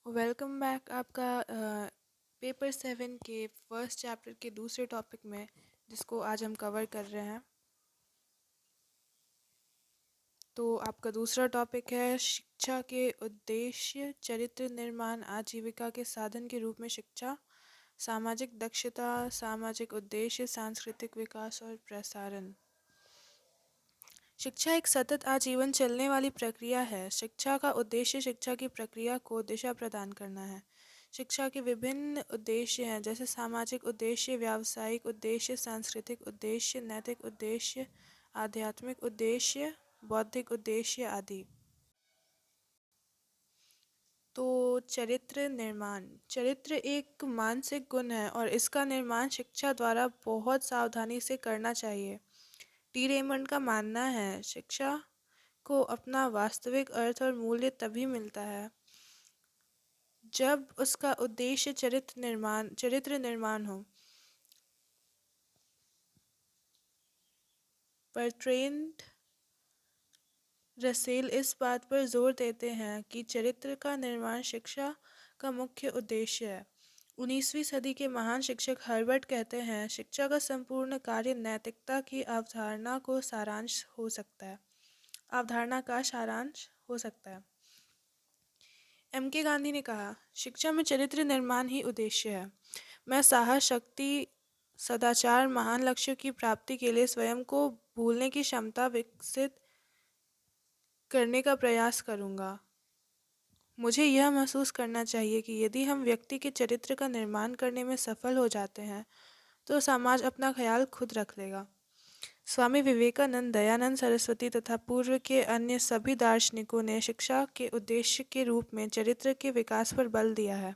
Welcome back आपका paper 7 के first chapter के दूसरे टॉपिक में, जिसको आज हम कवर कर रहे हैं। तो आपका दूसरा टॉपिक है शिक्षा के उद्देश्य, चरित्र निर्माण, आजीविका के साधन के रूप में शिक्षा, सामाजिक दक्षता, सामाजिक उद्देश्य, सांस्कृतिक विकास और प्रसारण। शिक्षा एक सतत आजीवन चलने वाली प्रक्रिया है। शिक्षा का उद्देश्य शिक्षा की प्रक्रिया को दिशा प्रदान करना है। शिक्षा के विभिन्न उद्देश्य हैं, जैसे सामाजिक उद्देश्य, व्यावसायिक उद्देश्य, सांस्कृतिक उद्देश्य, नैतिक उद्देश्य, आध्यात्मिक उद्देश्य, बौद्धिक उद्देश्य आदि। तो चरित्र निर्माण। चरित्र एक मानसिक गुण है और इसका निर्माण शिक्षा द्वारा बहुत सावधानी से करना चाहिए। टी रेमंड का मानना है, शिक्षा को अपना वास्तविक अर्थ और मूल्य तभी मिलता है जब उसका उद्देश्य चरित्र निर्माण हो। बर्ट्रैंड रसेल इस बात पर जोर देते हैं कि चरित्र का निर्माण शिक्षा का मुख्य उद्देश्य है। 19वीं सदी के महान शिक्षक हर्बर्ट कहते हैं, शिक्षा का संपूर्ण कार्य नैतिकता की अवधारणा का सारांश हो सकता है। एम के गांधी ने कहा, शिक्षा में चरित्र निर्माण ही उद्देश्य है। मैं साहस, शक्ति, सदाचार, महान लक्ष्यों की प्राप्ति के लिए स्वयं को भूलने की क्षमता विकसित करने का प्रयास करूंगा। मुझे यह महसूस करना चाहिए कि यदि हम व्यक्ति के चरित्र का निर्माण करने में सफल हो जाते हैं तो समाज अपना ख्याल खुद रख लेगा। स्वामी विवेकानंद, दयानंद सरस्वती तथा पूर्व के अन्य सभी दार्शनिकों ने शिक्षा के उद्देश्य के रूप में चरित्र के विकास पर बल दिया है।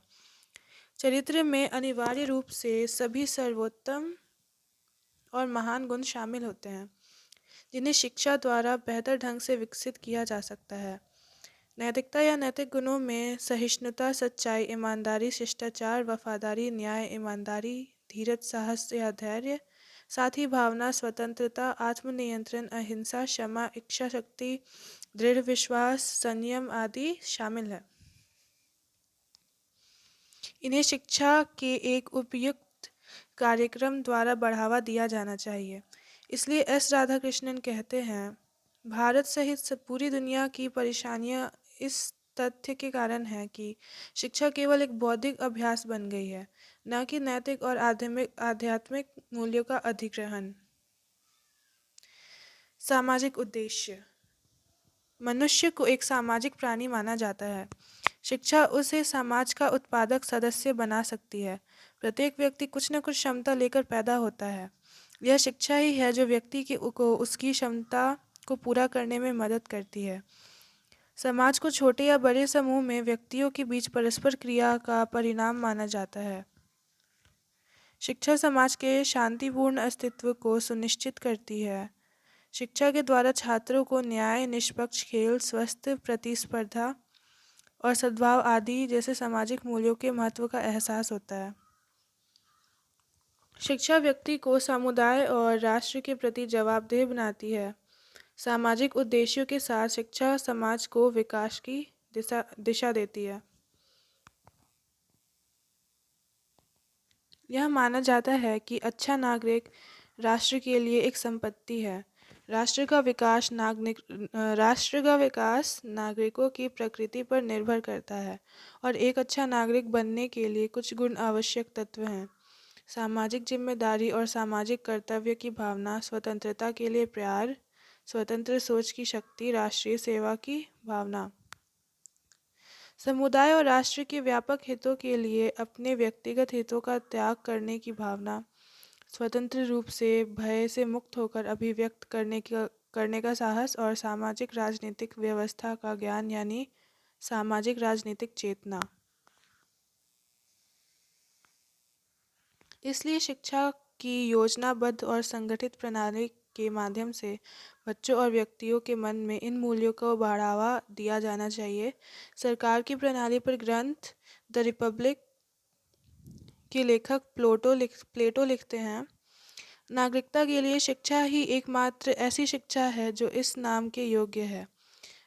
चरित्र में अनिवार्य रूप से सभी सर्वोत्तम और महान गुण शामिल होते हैं, जिन्हें शिक्षा द्वारा बेहतर ढंग से विकसित किया जा सकता है। नैतिकता या नैतिक गुणों में सहिष्णुता, सच्चाई, ईमानदारी, शिष्टाचार, वफादारी, न्याय, ईमानदारी, धीरज, साहस या धैर्य, साथ ही भावना, स्वतंत्रता, आत्मनियंत्रण, अहिंसा, क्षमा, इच्छा शक्ति, दृढ़ विश्वास, संयम आदि शामिल है। इन्हें शिक्षा के एक उपयुक्त कार्यक्रम द्वारा बढ़ावा दिया जाना चाहिए। इसलिए एस राधाकृष्णन कहते हैं, भारत सहित पूरी दुनिया की परेशानियां इस तथ्य के कारण है कि शिक्षा केवल एक बौद्धिक अभ्यास बन गई है, न कि नैतिक और आध्यात्मिक मूल्यों का अधिग्रहण। सामाजिक उद्देश्य। मनुष्य को एक सामाजिक प्राणी माना जाता है। शिक्षा उसे समाज का उत्पादक सदस्य बना सकती है। प्रत्येक व्यक्ति कुछ न कुछ क्षमता लेकर पैदा होता है। यह शिक्षा ही है जो व्यक्ति को उसकी क्षमता को पूरा करने में मदद करती है। समाज को छोटे या बड़े समूह में व्यक्तियों के बीच परस्पर क्रिया का परिणाम माना जाता है। शिक्षा समाज के शांतिपूर्ण अस्तित्व को सुनिश्चित करती है। शिक्षा के द्वारा छात्रों को न्याय, निष्पक्ष खेल, स्वस्थ प्रतिस्पर्धा और सद्भाव आदि जैसे सामाजिक मूल्यों के महत्व का एहसास होता है। शिक्षा व्यक्ति को समुदाय और राष्ट्र के प्रति जवाबदेह बनाती है। सामाजिक उद्देश्यों के साथ शिक्षा समाज को विकास की दिशा देती है। यह माना जाता है कि अच्छा नागरिक राष्ट्र के लिए एक संपत्ति है। राष्ट्र का विकास नागरिकों की प्रकृति पर निर्भर करता है और एक अच्छा नागरिक बनने के लिए कुछ गुण आवश्यक तत्व हैं। सामाजिक जिम्मेदारी और सामाजिक कर्तव्य की भावना, स्वतंत्रता के लिए प्यार, स्वतंत्र सोच की शक्ति, राष्ट्रीय सेवा की भावना, समुदाय और राष्ट्र के व्यापक हितों के लिए अपने व्यक्तिगत हितों का त्याग करने की भावना, स्वतंत्र रूप से भय से मुक्त होकर अभिव्यक्त करने का साहस और सामाजिक राजनीतिक व्यवस्था का ज्ञान यानी सामाजिक राजनीतिक चेतना। इसलिए शिक्षा की योजनाबद्ध और संगठित प्रणाली के माध्यम से बच्चों और व्यक्तियों के मन में इन मूल्यों को बढ़ावा दिया जाना चाहिए। सरकार की प्रणाली पर ग्रंथ द रिपब्लिक के लेखक प्लेटो लिखते हैं, नागरिकता के लिए शिक्षा ही एकमात्र ऐसी शिक्षा है जो इस नाम के योग्य है।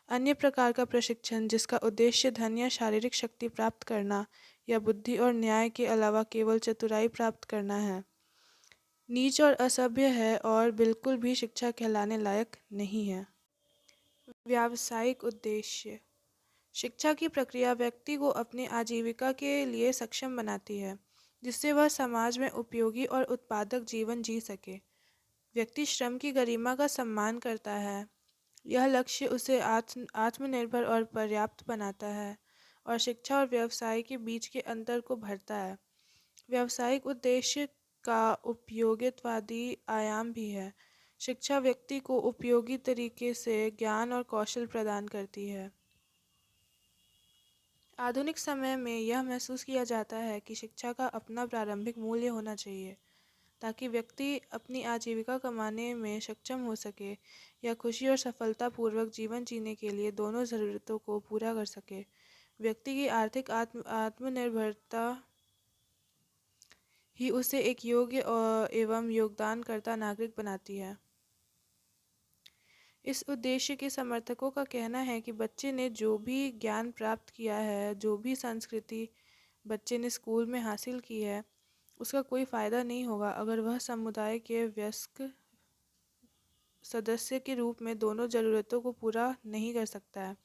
अन्य प्रकार का प्रशिक्षण जिसका उद्देश्य धन या शारीरिक शक्ति प्राप्त करना या बुद्धि और न्याय के अलावा केवल चतुराई प्राप्त करना है, नीच और असभ्य है और बिल्कुल भी शिक्षा कहलाने लायक नहीं है। व्यावसायिक उद्देश्य। शिक्षा की प्रक्रिया व्यक्ति को अपनी आजीविका के लिए सक्षम बनाती है, जिससे वह समाज में उपयोगी और उत्पादक जीवन जी सके। व्यक्ति श्रम की गरिमा का सम्मान करता है। यह लक्ष्य उसे आत्मनिर्भर और पर्याप्त बनाता है और शिक्षा और व्यवसाय के बीच के अंतर को भरता है। व्यावसायिक उद्देश्य का उपयोगितावादी आयाम भी है। शिक्षा व्यक्ति को उपयोगी तरीके से ज्ञान और कौशल प्रदान करती है। आधुनिक समय में यह महसूस किया जाता है कि शिक्षा का अपना प्रारंभिक मूल्य होना चाहिए, ताकि व्यक्ति अपनी आजीविका कमाने में सक्षम हो सके या खुशी और सफलतापूर्वक जीवन जीने के लिए दोनों ज़रूरतों को पूरा कर सके। व्यक्ति की आर्थिक आत्मनिर्भरता ही उसे एक योग्य एवं योगदानकर्ता नागरिक बनाती है। इस उद्देश्य के समर्थकों का कहना है कि बच्चे ने जो भी ज्ञान प्राप्त किया है, जो भी संस्कृति बच्चे ने स्कूल में हासिल की है, उसका कोई फ़ायदा नहीं होगा अगर वह समुदाय के वयस्क सदस्य के रूप में दोनों ज़रूरतों को पूरा नहीं कर सकता है।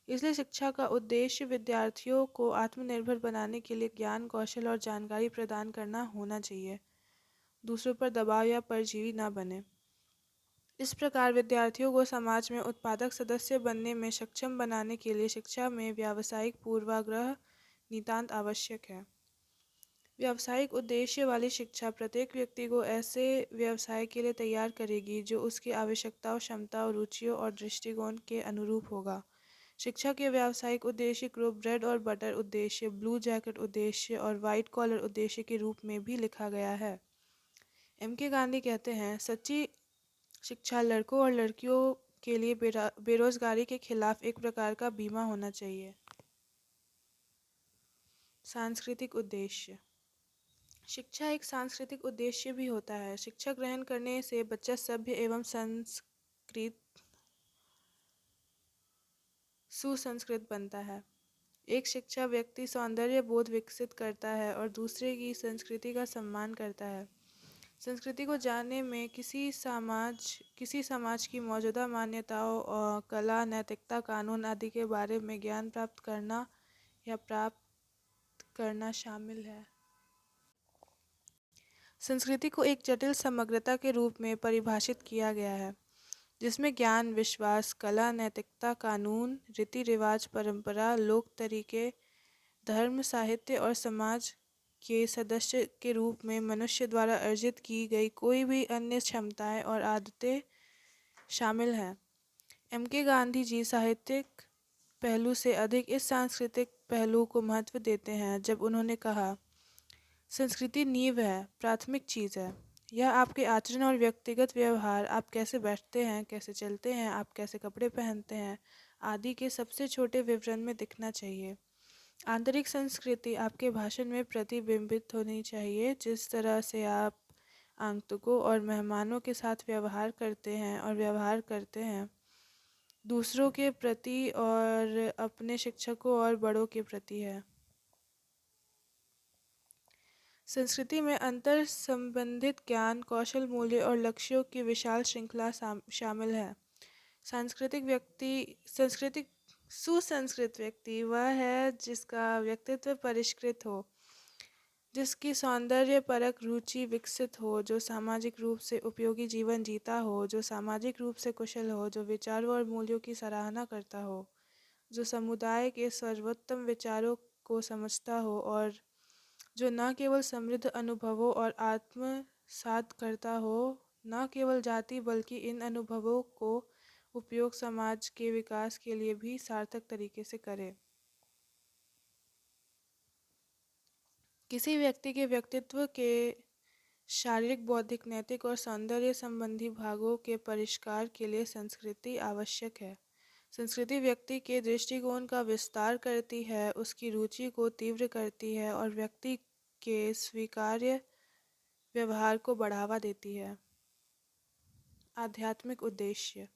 इसलिए शिक्षा का उद्देश्य विद्यार्थियों को आत्मनिर्भर बनाने के लिए ज्ञान, कौशल और जानकारी प्रदान करना होना चाहिए, दूसरों पर दबाव या परजीवी न बने। इस प्रकार विद्यार्थियों को समाज में उत्पादक सदस्य बनने में सक्षम बनाने के लिए शिक्षा में व्यावसायिक पूर्वाग्रह नितांत आवश्यक है। व्यावसायिक उद्देश्य वाली शिक्षा प्रत्येक व्यक्ति को ऐसे व्यवसाय के लिए तैयार करेगी जो उसकी आवश्यकताओं, क्षमताओं, रुचियों और दृष्टिकोण के अनुरूप होगा। शिक्षा के व्यावसायिक उद्देश्य को ब्रेड और बटर उद्देश्य, ब्लू जैकेट उद्देश्य और वाइट कॉलर उद्देश्य के रूप में भी लिखा गया है। M.K. गांधी कहते हैं, सच्ची शिक्षा लड़कों और लड़कियों के लिए बेरोजगारी के खिलाफ एक प्रकार का बीमा होना चाहिए। सांस्कृतिक उद्देश्य। शिक्षा एक सांस्कृतिक उद्देश्य भी होता है। शिक्षा ग्रहण करने से बच्चा सभ्य एवं सुसंस्कृत बनता है। एक शिक्षा व्यक्ति सौंदर्य बोध विकसित करता है और दूसरे की संस्कृति का सम्मान करता है। संस्कृति को जानने में किसी समाज की मौजूदा मान्यताओं और कला, नैतिकता, कानून आदि के बारे में ज्ञान प्राप्त करना या प्राप्त करना शामिल है। संस्कृति को एक जटिल समग्रता के रूप में परिभाषित किया गया है, जिसमें ज्ञान, विश्वास, कला, नैतिकता, कानून, रीति रिवाज, परंपरा, लोक तरीके, धर्म, साहित्य और समाज के सदस्य के रूप में मनुष्य द्वारा अर्जित की गई कोई भी अन्य क्षमताएं और आदतें शामिल हैं। M.K. गांधी जी साहित्यिक पहलू से अधिक इस सांस्कृतिक पहलू को महत्व देते हैं, जब उन्होंने कहा, संस्कृति नींव है, प्राथमिक चीज़ है। यह आपके आचरण और व्यक्तिगत व्यवहार, आप कैसे बैठते हैं, कैसे चलते हैं, आप कैसे कपड़े पहनते हैं आदि के सबसे छोटे विवरण में दिखना चाहिए। आंतरिक संस्कृति आपके भाषण में प्रतिबिंबित होनी चाहिए। जिस तरह से आप आगंतुकों और मेहमानों के साथ व्यवहार करते हैं, दूसरों के प्रति और अपने शिक्षकों और बड़ों के प्रति है। संस्कृति में अंतर संबंधित ज्ञान, कौशल, मूल्य और लक्ष्यों की विशाल श्रृंखला शामिल है। सुसंस्कृत व्यक्ति वह है जिसका व्यक्तित्व परिष्कृत हो, जिसकी सौंदर्य परक रुचि विकसित हो, जो सामाजिक रूप से उपयोगी जीवन जीता हो, जो सामाजिक रूप से कुशल हो, जो विचारों और मूल्यों की सराहना करता हो, जो समुदाय के सर्वोत्तम विचारों को समझता हो और जो न केवल समृद्ध अनुभवों और आत्मसात करता हो, न केवल जाति बल्कि इन अनुभवों को उपयोग समाज के विकास के लिए भी सार्थक तरीके से करे। किसी व्यक्ति के व्यक्तित्व के शारीरिक, बौद्धिक, नैतिक और सौंदर्य संबंधी भागों के परिष्कार के लिए संस्कृति आवश्यक है। संस्कृति व्यक्ति के दृष्टिकोण का विस्तार करती है, उसकी रुचि को तीव्र करती है और व्यक्ति के स्वीकार्य व्यवहार को बढ़ावा देती है। आध्यात्मिक उद्देश्य।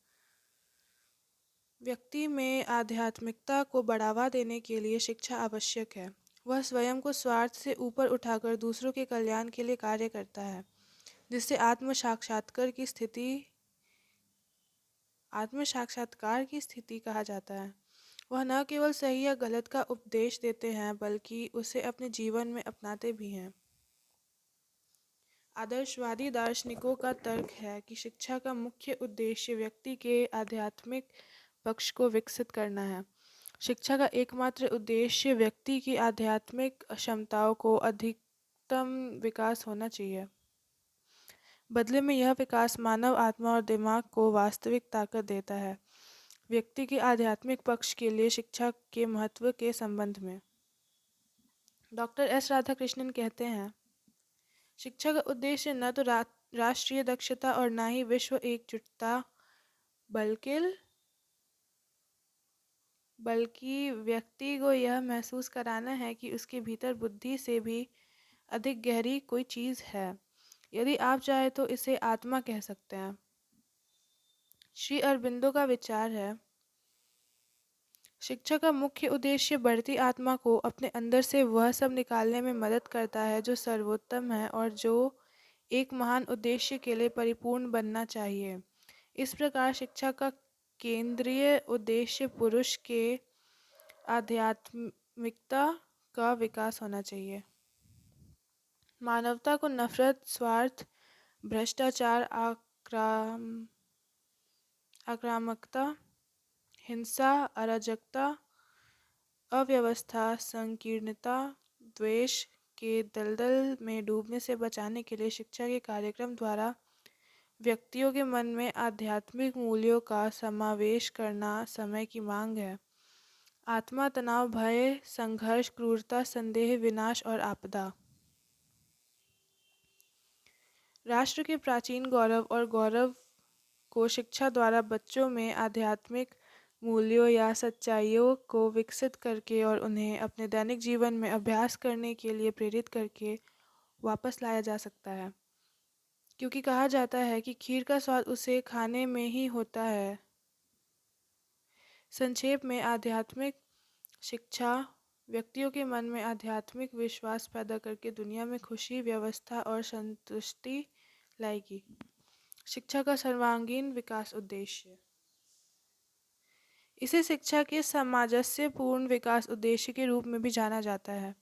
व्यक्ति में आध्यात्मिकता को बढ़ावा देने के लिए शिक्षा आवश्यक है। वह स्वयं को स्वार्थ से ऊपर उठाकर दूसरों के कल्याण के लिए कार्य करता है, जिससे आत्म साक्षात्कार की स्थिति कहा जाता है। वह न केवल सही या गलत का उपदेश देते हैं, बल्कि उसे अपने जीवन में अपनाते भी हैं। आदर्शवादी दार्शनिकों का तर्क है कि शिक्षा का मुख्य उद्देश्य व्यक्ति के आध्यात्मिक पक्ष को विकसित करना है। शिक्षा का एकमात्र उद्देश्य व्यक्ति की आध्यात्मिक क्षमताओं को अधिकतम विकास होना चाहिए। बदले में यह विकास मानव आत्मा और दिमाग को वास्तविक ताकत देता है। व्यक्ति के आध्यात्मिक पक्ष के लिए शिक्षा के महत्व के संबंध में डॉक्टर एस राधाकृष्णन कहते हैं, शिक्षा का उद्देश्य न तो राष्ट्रीय दक्षता और न ही विश्व एकजुटता, बल्कि व्यक्ति को यह महसूस कराना है कि उसके भीतर बुद्धि से भी अधिक गहरी कोई चीज़ है। यदि आप चाहे तो इसे आत्मा कह सकते हैं। श्री अरबिंदो का विचार है, शिक्षा का मुख्य उद्देश्य बढ़ती आत्मा को अपने अंदर से वह सब निकालने में मदद करता है जो सर्वोत्तम है और जो एक महान उद्देश्य के लिए परिपूर्ण बनना चाहिए। इस प्रकार शिक्षा का केंद्रीय उद्देश्य पुरुष के आध्यात्मिकता का विकास होना चाहिए। मानवता को नफरत, स्वार्थ, भ्रष्टाचार, आक्रामकता, हिंसा, अराजकता, अव्यवस्था, संकीर्णता, द्वेष के दलदल में डूबने से बचाने के लिए शिक्षा के कार्यक्रम द्वारा व्यक्तियों के मन में आध्यात्मिक मूल्यों का समावेश करना समय की मांग है। आत्मा, तनाव, भय, संघर्ष, क्रूरता, संदेह, विनाश और आपदा। राष्ट्र के प्राचीन गौरव और गौरव को शिक्षा द्वारा बच्चों में आध्यात्मिक मूल्यों या सच्चाइयों को विकसित करके और उन्हें अपने दैनिक जीवन में अभ्यास करने के लिए प्रेरित करके वापस लाया जा सकता है, क्योंकि कहा जाता है कि खीर का स्वाद उसे खाने में ही होता है। संक्षेप में, आध्यात्मिक शिक्षा व्यक्तियों के मन में आध्यात्मिक विश्वास पैदा करके दुनिया में खुशी, व्यवस्था और संतुष्टि लाएगी। शिक्षा का सर्वांगीण विकास उद्देश्य, इसे शिक्षा के सामंजस्यपूर्ण विकास उद्देश्य के रूप में भी जाना जाता है।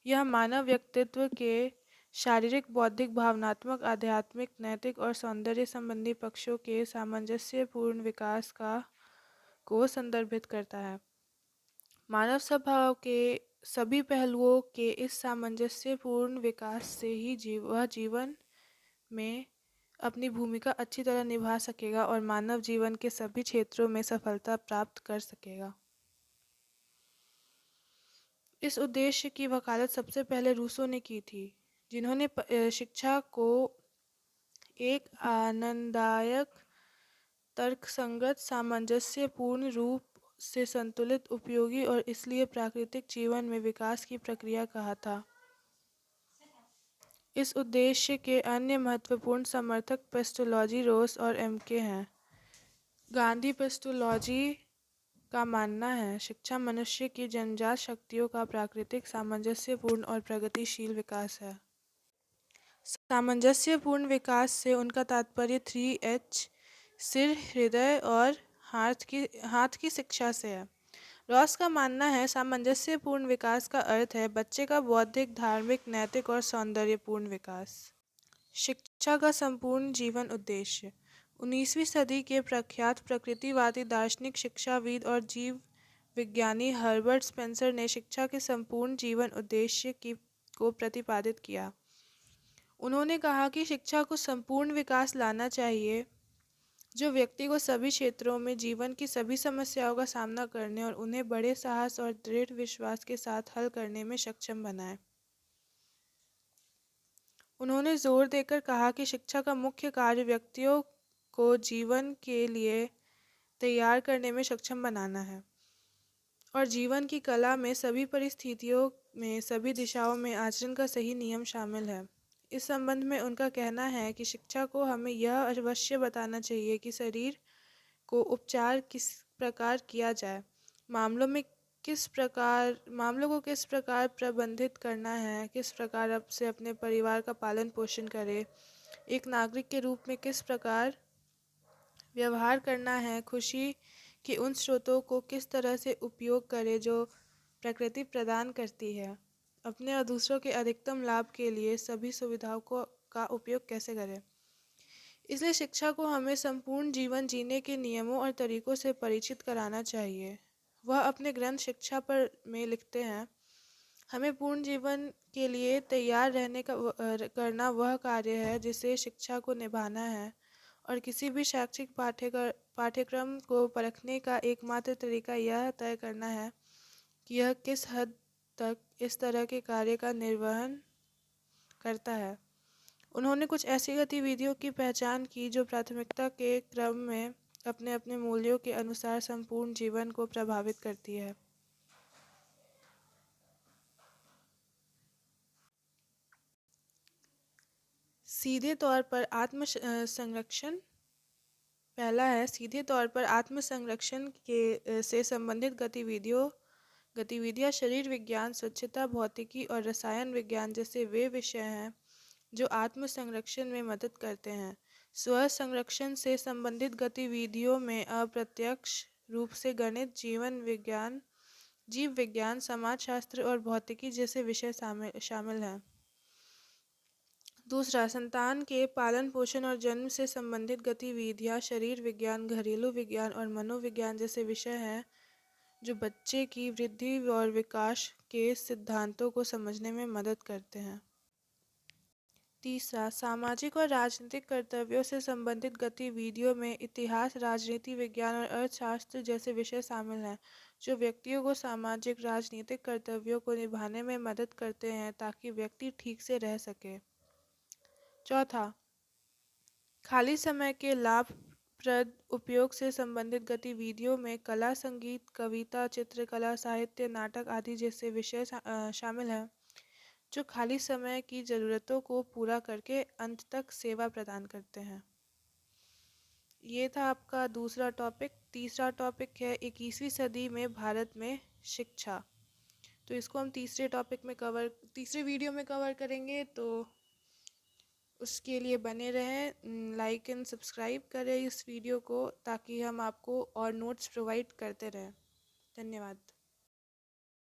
यह मानव व्यक्तित्व के शारीरिक, बौद्धिक, भावनात्मक, आध्यात्मिक, नैतिक और सौंदर्य संबंधी पक्षों के सामंजस्यपूर्ण विकास को संदर्भित करता है। मानव स्वभाव के सभी पहलुओं के इस सामंजस्यपूर्ण विकास से ही वह जीवन में अपनी भूमिका अच्छी तरह निभा सकेगा और मानव जीवन के सभी क्षेत्रों में सफलता प्राप्त कर सकेगा। इस उद्देश्य की वकालत सबसे पहले रूसो ने की थी, जिन्होंने शिक्षा को एक आनंददायक, तर्कसंगत, सामंजस्यपूर्ण रूप से संतुलित, उपयोगी और इसलिए प्राकृतिक जीवन में विकास की प्रक्रिया कहा था। इस उद्देश्य के अन्य महत्वपूर्ण समर्थक पेस्टोलॉजी, रोस और एमके हैं। गांधी पेस्टोलॉजी का मानना है, शिक्षा मनुष्य की जन्मजात शक्तियों का प्राकृतिक, सामंजस्यपूर्ण और प्रगतिशील विकास है। सामंजस्यपूर्ण विकास से उनका तात्पर्य 3H, सिर, हृदय और हाथ की शिक्षा से है। रॉस का मानना है, सामंजस्यपूर्ण विकास का अर्थ है बच्चे का बौद्धिक, धार्मिक, नैतिक और सौंदर्यपूर्ण विकास। शिक्षा का संपूर्ण जीवन उद्देश्य, 19वीं सदी के प्रख्यात प्रकृतिवादी दार्शनिक, शिक्षाविद और जीव विज्ञानी हर्बर्ट स्पेंसर ने शिक्षा के संपूर्ण जीवन उद्देश्य को प्रतिपादित किया। उन्होंने कहा कि शिक्षा को संपूर्ण विकास लाना चाहिए, जो व्यक्ति को सभी क्षेत्रों में जीवन की सभी समस्याओं का सामना करने और उन्हें बड़े साहस और दृढ़ विश्वास के साथ हल करने में सक्षम बनाए। उन्होंने जोर देकर कहा कि शिक्षा का मुख्य कार्य व्यक्तियों को जीवन के लिए तैयार करने में सक्षम बनाना है और जीवन की कला में सभी परिस्थितियों में, सभी दिशाओं में आचरण का सही नियम शामिल है। इस संबंध में उनका कहना है कि शिक्षा को हमें यह अवश्य बताना चाहिए कि शरीर को उपचार प्रकार किया जाए, मामलों को किस प्रकार प्रबंधित करना है, किस प्रकार अब से अपने परिवार का पालन पोषण करे, एक नागरिक के रूप में किस प्रकार व्यवहार करना है, खुशी के उन स्रोतों को किस तरह से उपयोग करे जो प्रकृति प्रदान करती है, अपने और दूसरों के अधिकतम लाभ के लिए सभी सुविधाओं को का उपयोग कैसे करें। इसलिए शिक्षा को हमें संपूर्ण जीवन जीने के नियमों और तरीकों से परिचित कराना चाहिए। वह अपने ग्रंथ शिक्षा पर में लिखते हैं, हमें पूर्ण जीवन के लिए तैयार रहने का करना वह कार्य है जिसे शिक्षा को निभाना है, और किसी भी शैक्षिक पाठ्यक्रम को परखने का एकमात्र तरीका यह तय करना है कि यह किस हद तक इस तरह के कार्य का निर्वहन करता है। उन्होंने कुछ ऐसी गतिविधियों की पहचान की जो प्राथमिकता के क्रम में अपने अपने मूल्यों के अनुसार संपूर्ण जीवन को प्रभावित करती है। सीधे तौर पर आत्म संरक्षण पहला है, सीधे तौर पर आत्म संरक्षण के से संबंधित गतिविधियां शरीर विज्ञान, स्वच्छता, भौतिकी और रसायन विज्ञान जैसे वे विषय हैं जो आत्म संरक्षण में मदद करते हैं। स्व संरक्षण से संबंधित गतिविधियों में अप्रत्यक्ष रूप से गणित, जीव विज्ञान, समाजशास्त्र और भौतिकी जैसे विषय शामिल हैं। दूसरा, संतान के पालन पोषण और जन्म से संबंधित गतिविधियां शरीर विज्ञान, घरेलू विज्ञान और मनोविज्ञान जैसे विषय हैं जो बच्चे की वृद्धि और विकास के सिद्धांतों को समझने में मदद करते हैं। तीसरा, सामाजिक और राजनीतिक कर्तव्यों से संबंधित गतिविधियों में इतिहास, राजनीति विज्ञान और अर्थशास्त्र जैसे विषय शामिल हैं जो व्यक्तियों को सामाजिक राजनीतिक कर्तव्यों को निभाने में मदद करते हैं ताकि व्यक्ति ठीक से रह सके। चौथा, खाली समय के लाभप्रद उपयोग से संबंधित गतिविधियों में कला, संगीत, कविता, चित्रकला, साहित्य, नाटक आदि जैसे विषय शामिल हैं जो खाली समय की ज़रूरतों को पूरा करके अंत तक सेवा प्रदान करते हैं। ये था आपका दूसरा टॉपिक। तीसरा टॉपिक है 21वीं सदी में भारत में शिक्षा। तो इसको हम तीसरे वीडियो में कवर करेंगे, तो उसके लिए बने रहें, लाइक एंड सब्सक्राइब करें इस वीडियो को ताकि हम आपको और नोट्स प्रोवाइड करते रहें। धन्यवाद।